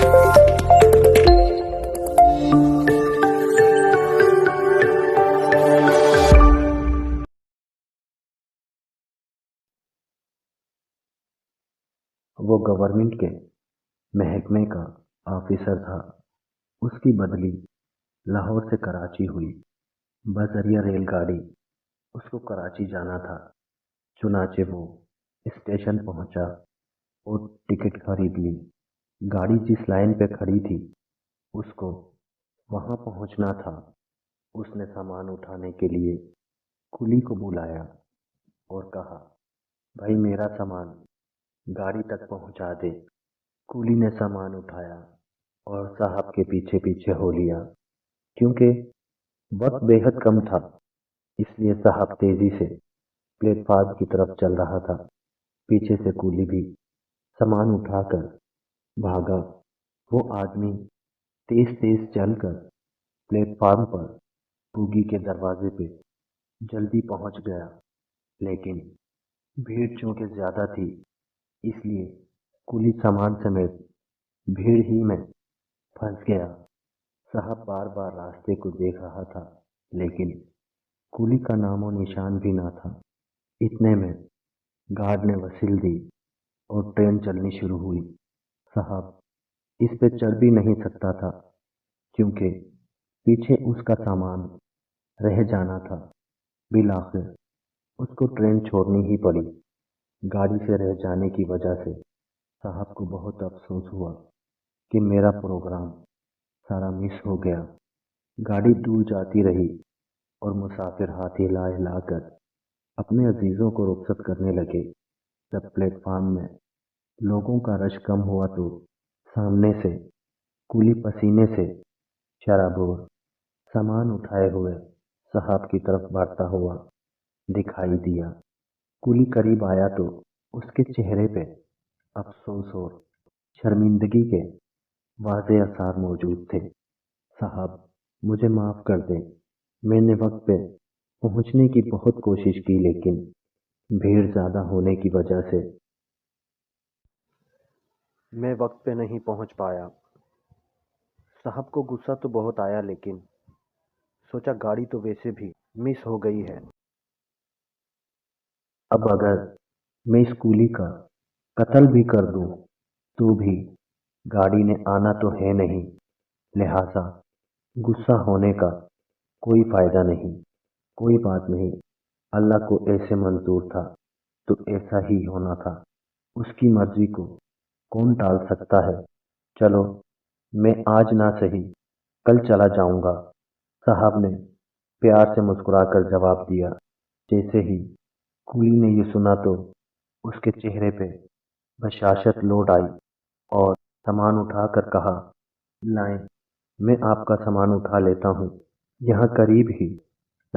وہ گورنمنٹ کے محکمے کا آفیسر تھا۔ اس کی بدلی لاہور سے کراچی ہوئی۔ بذریعہ ریل گاڑی اس کو کراچی جانا تھا۔ چنانچہ وہ اسٹیشن پہنچا اور ٹکٹ خرید لی۔ گاڑی جس لائن پہ کھڑی تھی اس کو وہاں پہنچنا تھا۔ اس نے سامان اٹھانے کے لیے کلی کو بلایا اور کہا، بھائی میرا سامان گاڑی تک پہنچا دے۔ کولی نے سامان اٹھایا اور صاحب کے پیچھے پیچھے ہو لیا۔ کیونکہ وقت بے حد کم تھا اس لیے صاحب تیزی سے پلیٹ فارم کی طرف چل رہا تھا۔ پیچھے سے کولی بھی سامان اٹھا کر بھاگا۔ وہ آدمی تیز تیز چل کر پلیٹ فارم پر بوگی کے دروازے پہ جلدی پہنچ گیا، لیکن بھیڑ چونکہ زیادہ تھی اس لیے کولی سامان سمیت بھیڑ ہی میں پھنس گیا۔ صاحب بار بار راستے کو دیکھ رہا تھا لیکن کولی کا نام و نشان بھی نہ تھا۔ اتنے میں گارڈ نے وسیل دی اور ٹرین چلنی شروع ہوئی۔ صاحب اس پہ چڑھ بھی نہیں سکتا تھا کیونکہ پیچھے اس کا سامان رہ جانا تھا۔ بالآخر اس کو ٹرین چھوڑنی ہی پڑی۔ گاڑی سے رہ جانے کی وجہ سے صاحب کو بہت افسوس ہوا کہ میرا پروگرام سارا مس ہو گیا۔ گاڑی دور جاتی رہی اور مسافر ہاتھ ہلا ہلا کر اپنے عزیزوں کو رخصت کرنے لگے۔ جب پلیٹ فارم میں لوگوں کا رش کم ہوا تو سامنے سے کولی پسینے سے شرابور سامان اٹھائے ہوئے صاحب کی طرف بڑھتا ہوا دکھائی دیا۔ کولی قریب آیا تو اس کے چہرے پہ افسوس اور شرمندگی کے واضح آثار موجود تھے۔ صاحب مجھے معاف کر دیں، میں نے وقت پہ پہنچنے کی بہت کوشش کی لیکن بھیڑ زیادہ ہونے کی وجہ سے میں وقت پہ نہیں پہنچ پایا۔ صاحب کو غصہ تو بہت آیا لیکن سوچا گاڑی تو ویسے بھی مس ہو گئی ہے۔ اب اگر میں اس کولی کا قتل بھی کر دوں تو بھی گاڑی نے آنا تو ہے نہیں، لہٰذا غصہ ہونے کا کوئی فائدہ نہیں۔ کوئی بات نہیں، اللہ کو ایسے منظور تھا تو ایسا ہی ہونا تھا۔ اس کی مرضی کو کون ٹال سکتا ہے؟ چلو میں آج نہ سہی کل چلا جاؤں گا، صاحب نے پیار سے مسکرا کر جواب دیا۔ جیسے ہی کولی نے یہ سنا تو اس کے چہرے پہ بشاشت لوٹ آئی اور سامان اٹھا کر کہا، لائیں میں آپ کا سامان اٹھا لیتا ہوں، یہاں قریب ہی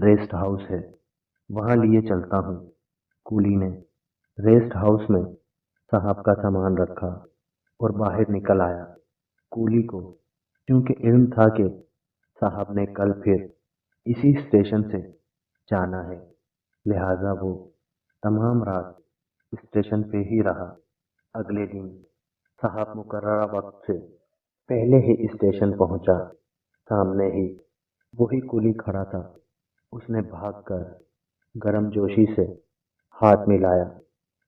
ریسٹ ہاؤس ہے، وہاں لیے چلتا ہوں۔ کولی نے ریسٹ ہاؤس میں صاحب کا سامان رکھا اور باہر نکل آیا۔ کولی کو کیونکہ علم تھا کہ صاحب نے کل پھر اسی اسٹیشن سے جانا ہے، لہٰذا وہ تمام رات اسٹیشن پہ ہی رہا۔ اگلے دن صاحب مقررہ وقت سے پہلے ہی اسٹیشن پہنچا۔ سامنے ہی وہی کولی کھڑا تھا۔ اس نے بھاگ کر گرم جوشی سے ہاتھ ملایا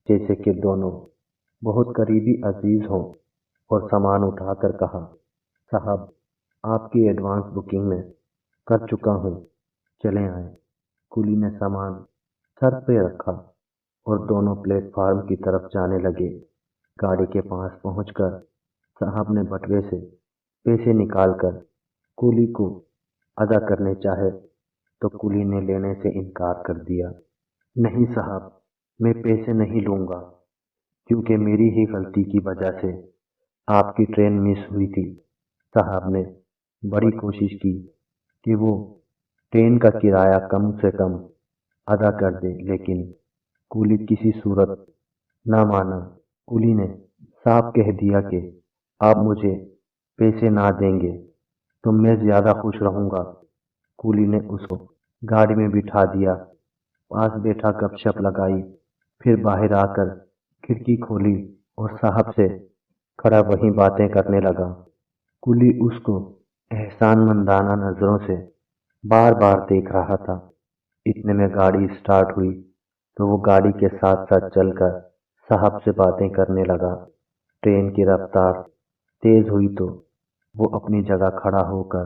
جیسے کہ دونوں بہت قریبی عزیز ہوں اور سامان اٹھا کر کہا، صاحب آپ کی ایڈوانس بکنگ میں کر چکا ہوں، چلیں آئیں۔ کولی نے سامان سر پہ رکھا اور دونوں پلیٹ فارم کی طرف جانے لگے۔ گاڑی کے پاس پہنچ کر صاحب نے بٹوے سے پیسے نکال کر کولی کو ادا کرنے چاہے تو کولی نے لینے سے انکار کر دیا۔ نہیں صاحب، میں پیسے نہیں لوں گا کیونکہ میری ہی غلطی کی وجہ سے آپ کی ٹرین مس ہوئی تھی۔ صاحب نے بڑی کوشش کی کہ وہ ٹرین کا کرایہ کم سے کم ادا کر دے لیکن کولی کسی صورت نہ مانا۔ کولی نے صاف کہہ دیا کہ آپ مجھے پیسے نہ دیں گے تو میں زیادہ خوش رہوں گا۔ کولی نے اس کو گاڑی میں بٹھا دیا، پاس بیٹھا گپ شپ لگائی، پھر باہر آ کر کھڑکی کھولی اور صاحب سے کھڑا وہیں باتیں کرنے لگا۔ کلی اس کو احسان مندانہ نظروں سے بار بار دیکھ رہا تھا۔ اتنے میں گاڑی سٹارٹ ہوئی تو وہ گاڑی کے ساتھ ساتھ چل کر صاحب سے باتیں کرنے لگا۔ ٹرین کی رفتار تیز ہوئی تو وہ اپنی جگہ کھڑا ہو کر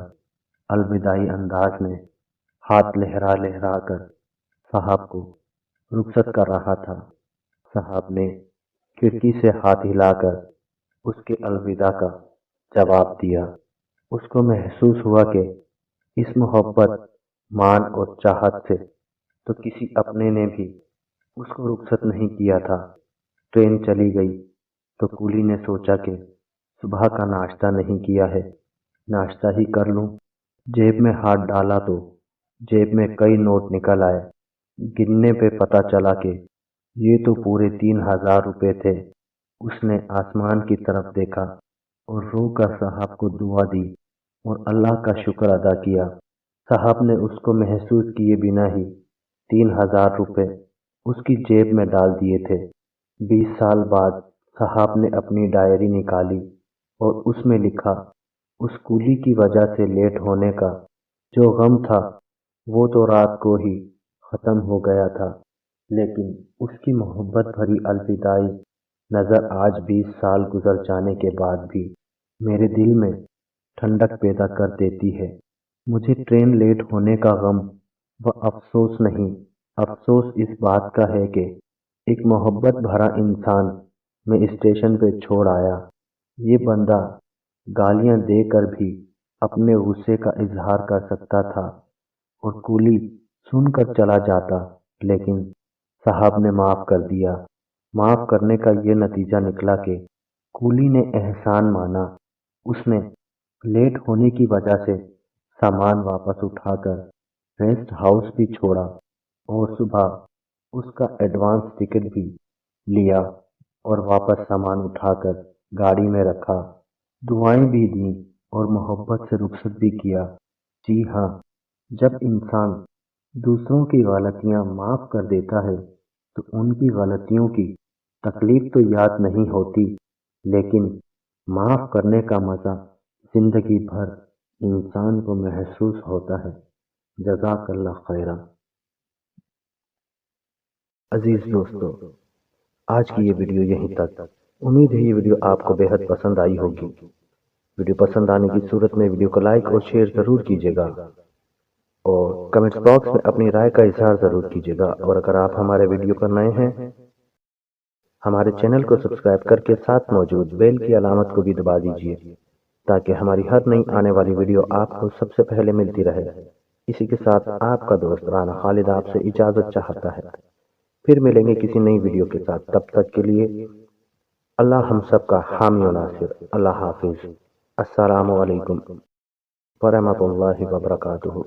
الوداعی انداز میں ہاتھ لہرا لہرا کر صاحب کو رخصت کر رہا تھا۔ صاحب نے کھڑکی سے ہاتھ ہلا کر اس کے الوداع کا جواب دیا۔ اس کو محسوس ہوا کہ اس محبت، مان اور چاہت سے تو کسی اپنے نے بھی اس کو رخصت نہیں کیا تھا۔ ٹرین چلی گئی تو کولی نے سوچا کہ صبح کا ناشتہ نہیں کیا ہے، ناشتہ ہی کر لوں۔ جیب میں ہاتھ ڈالا تو جیب میں کئی نوٹ نکل آئے۔ گننے پہ پتہ چلا کہ یہ تو پورے 3000 روپے تھے۔ اس نے آسمان کی طرف دیکھا اور رو کر صاحب کو دعا دی اور اللہ کا شکر ادا کیا۔ صاحب نے اس کو محسوس کیے بنا ہی 3000 روپے اس کی جیب میں ڈال دیے تھے۔ 20 سال بعد صاحب نے اپنی ڈائری نکالی اور اس میں لکھا، اس کولی کی وجہ سے لیٹ ہونے کا جو غم تھا وہ تو رات کو ہی ختم ہو گیا تھا، لیکن اس کی محبت بھری الوداعی نظر آج 20 سال گزر جانے کے بعد بھی میرے دل میں ٹھنڈک پیدا کر دیتی ہے۔ مجھے ٹرین لیٹ ہونے کا غم و افسوس نہیں، افسوس اس بات کا ہے کہ ایک محبت بھرا انسان میں اسٹیشن پہ چھوڑ آیا۔ یہ بندہ گالیاں دے کر بھی اپنے غصے کا اظہار کر سکتا تھا اور کولی سن کر چلا جاتا، لیکن صاحب نے معاف کر دیا۔ معاف کرنے کا یہ نتیجہ نکلا کہ کولی نے احسان مانا۔ اس نے لیٹ ہونے کی وجہ سے سامان واپس اٹھا کر ریسٹ ہاؤس بھی چھوڑا اور صبح اس کا ایڈوانس ٹکٹ بھی لیا اور واپس سامان اٹھا کر گاڑی میں رکھا۔ دعائیں بھی دیں اور محبت سے رخصت بھی کیا۔ جی ہاں، جب انسان دوسروں کی غلطیاں معاف کر دیتا ہے تو ان کی غلطیوں کی تکلیف تو یاد نہیں ہوتی، لیکن معاف کرنے کا مزہ زندگی بھر انسان کو محسوس ہوتا ہے۔ جزاک اللہ خیرہ۔ عزیز دوستو، آج کی یہ ویڈیو یہیں تک۔ امید ہے یہ ویڈیو آپ کو بے حد پسند آئی ہوگی۔ ویڈیو پسند آنے کی صورت میں ویڈیو کو لائک اور شیئر ضرور کیجیے گا اور کمنٹس باکس میں اپنی رائے کا اظہار ضرور کیجیے گا۔ اور اگر آپ ہمارے ویڈیو پر نئے ہیں، ہمارے چینل کو سبسکرائب کر کے ساتھ موجود بیل کی علامت کو بھی دبا دیجیے تاکہ ہماری ہر نئی آنے والی ویڈیو آپ کو سب سے پہلے ملتی رہے۔ اسی کے ساتھ آپ کا دوست رانا خالد آپ سے اجازت چاہتا ہے۔ پھر ملیں گے کسی نئی ویڈیو کے ساتھ، تب تک کے لیے اللہ ہم سب کا حامی و ناصر۔ اللہ حافظ۔ السلام علیکم ورحمۃ اللہ وبرکاتہ۔